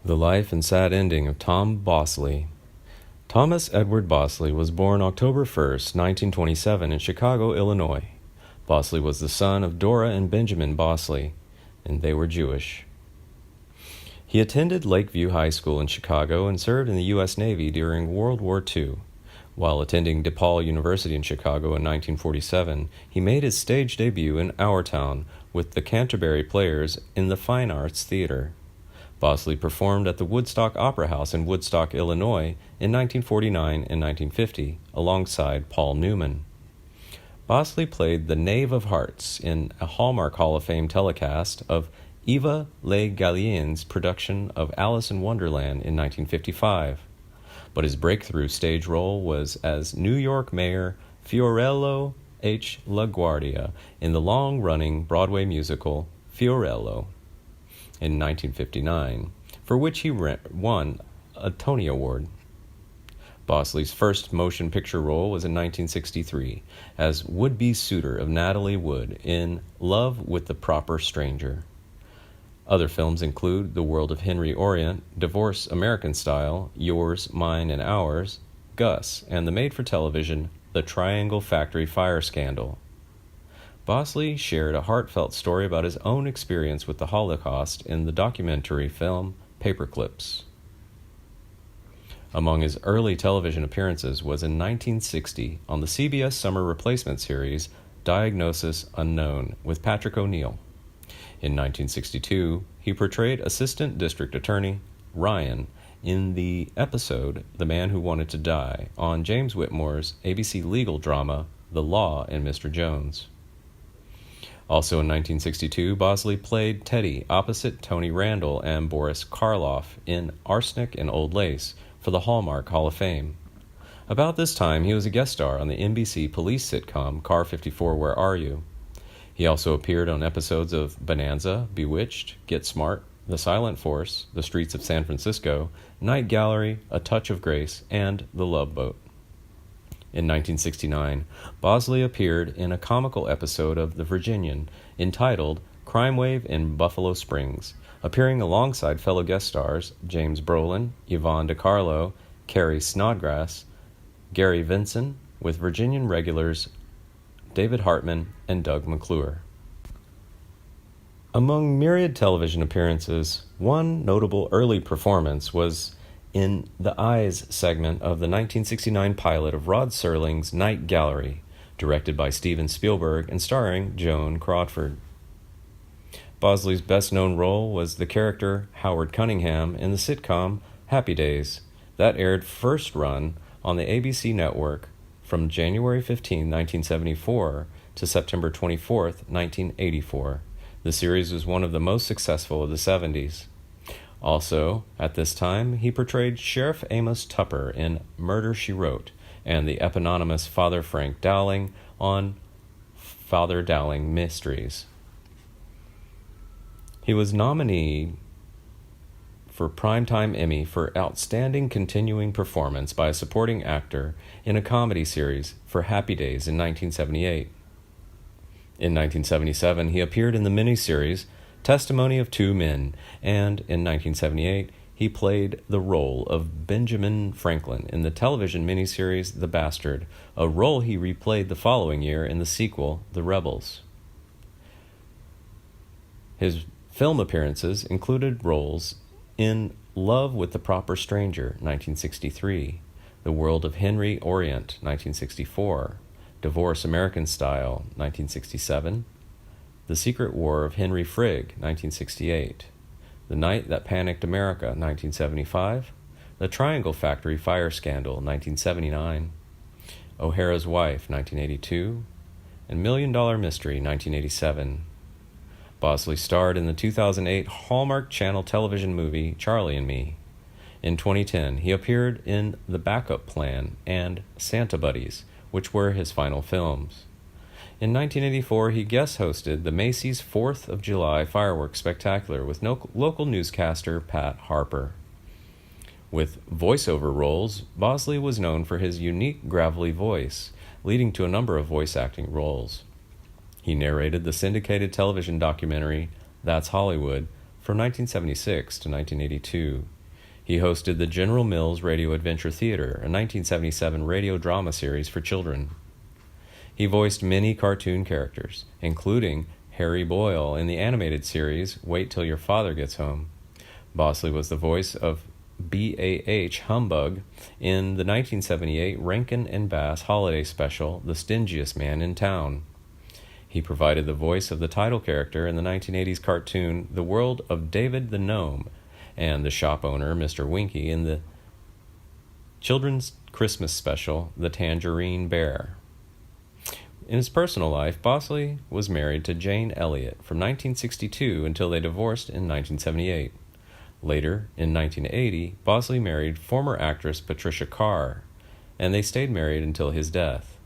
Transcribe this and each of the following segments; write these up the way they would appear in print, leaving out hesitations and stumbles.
The life and sad ending of Tom Bosley. Thomas Edward Bosley was born October 1st, 1927 in Chicago, Illinois. Bosley was the son of Dora and Benjamin Bosley, and they were Jewish. He attended Lakeview High School in Chicago and served in the U.S. Navy during World War II. While attending DePaul University in Chicago in 1947, he made his stage debut in Our Town with the Canterbury Players in the Fine Arts Theater. Bosley performed at the Woodstock Opera House in Woodstock, Illinois in 1949 and 1950 alongside Paul Newman. Bosley played the Knave of Hearts in a Hallmark Hall of Fame telecast of Eva Le Gallienne's production of Alice in Wonderland in 1955. But his breakthrough stage role was as New York Mayor Fiorello H. LaGuardia in the long-running Broadway musical Fiorello in 1959, for which he won a Tony Award. Bosley's first motion picture role was in 1963 as would-be suitor of Natalie Wood in Love with the Proper Stranger. Other films include The World of Henry Orient, Divorce American Style, Yours, Mine, and Ours, Gus, and the made-for-television The Triangle Factory Fire Scandal. Bosley shared a heartfelt story about his own experience with the Holocaust in the documentary film Paperclips. Among his early television appearances was in 1960 on the CBS summer replacement series Diagnosis Unknown with Patrick O'Neill. In 1962, he portrayed Assistant District Attorney Ryan in the episode The Man Who Wanted to Die on James Whitmore's ABC legal drama The Law and Mr. Jones. Also in 1962, Bosley played Teddy opposite Tony Randall and Boris Karloff in Arsenic and Old Lace for the Hallmark Hall of Fame. About this time, he was a guest star on the NBC police sitcom Car 54 Where Are You? He also appeared on episodes of Bonanza, Bewitched, Get Smart, The Silent Force, The Streets of San Francisco, Night Gallery, A Touch of Grace, and The Love Boat. In 1969, Bosley appeared in a comical episode of The Virginian entitled Crime Wave in Buffalo Springs, appearing alongside fellow guest stars James Brolin, Yvonne DiCarlo, Carrie Snodgrass, Gary Vinson, with Virginian regulars David Hartman and Doug McClure. Among myriad television appearances, one notable early performance was in the Eyes segment of the 1969 pilot of Rod Serling's Night Gallery, directed by Steven Spielberg and starring Joan Crawford. Bosley's best-known role was the character Howard Cunningham in the sitcom Happy Days, that aired first run on the ABC network from January 15, 1974 to September 24, 1984. The series was one of the most successful of the 70s. Also, at this time, he portrayed Sheriff Amos Tupper in Murder, She Wrote, and the eponymous Father Frank Dowling on Father Dowling Mysteries. He was nominated for Primetime Emmy for Outstanding Continuing Performance by a Supporting Actor in a Comedy Series for Happy Days in 1978. In 1977, he appeared in the miniseries Testimony of Two Men, and in 1978, he played the role of Benjamin Franklin in the television miniseries The Bastard, a role he replayed the following year in the sequel The Rebels. His film appearances included roles in Love with the Proper Stranger, 1963, The World of Henry Orient, 1964, Divorce American Style, 1967, The Secret War of Henry Frigg, 1968, The Night That Panicked America, 1975, The Triangle Factory Fire Scandal, 1979, O'Hara's Wife, 1982, and Million Dollar Mystery, 1987. Bosley starred in the 2008 Hallmark Channel television movie Charlie and Me. In 2010, he appeared in The Backup Plan and Santa Buddies, which were his final films. In 1984, he guest hosted the Macy's 4th of July Fireworks Spectacular with local newscaster Pat Harper. With voiceover roles, Bosley was known for his unique gravelly voice, leading to a number of voice acting roles. He narrated the syndicated television documentary That's Hollywood from 1976 to 1982. He hosted the General Mills Radio Adventure Theater, a 1977 radio drama series for children. He voiced many cartoon characters, including Harry Boyle in the animated series Wait Till Your Father Gets Home. Bosley was the voice of B.A.H. Humbug in the 1978 Rankin and Bass holiday special, The Stingiest Man in Town. He provided the voice of the title character in the 1980s cartoon The World of David the Gnome, and the shop owner, Mr. Winky, in the children's Christmas special, The Tangerine Bear. In his personal life, Bosley was married to Jane Elliott from 1962 until they divorced in 1978. Later, in 1980, Bosley married former actress Patricia Carr, and they stayed married until his death.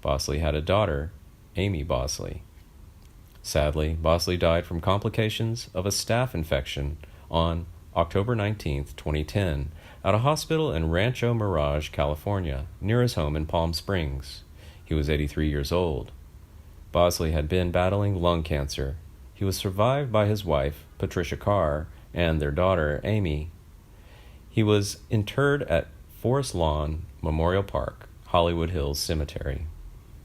Bosley had a daughter, Amy Bosley. Sadly, Bosley died from complications of a staph infection on October 19, 2010, at a hospital in Rancho Mirage, California, near his home in Palm Springs. He was 83 years old. Bosley had been battling lung cancer. He was survived by his wife, Patricia Carr, and their daughter, Amy. He was interred at Forest Lawn Memorial Park, Hollywood Hills Cemetery.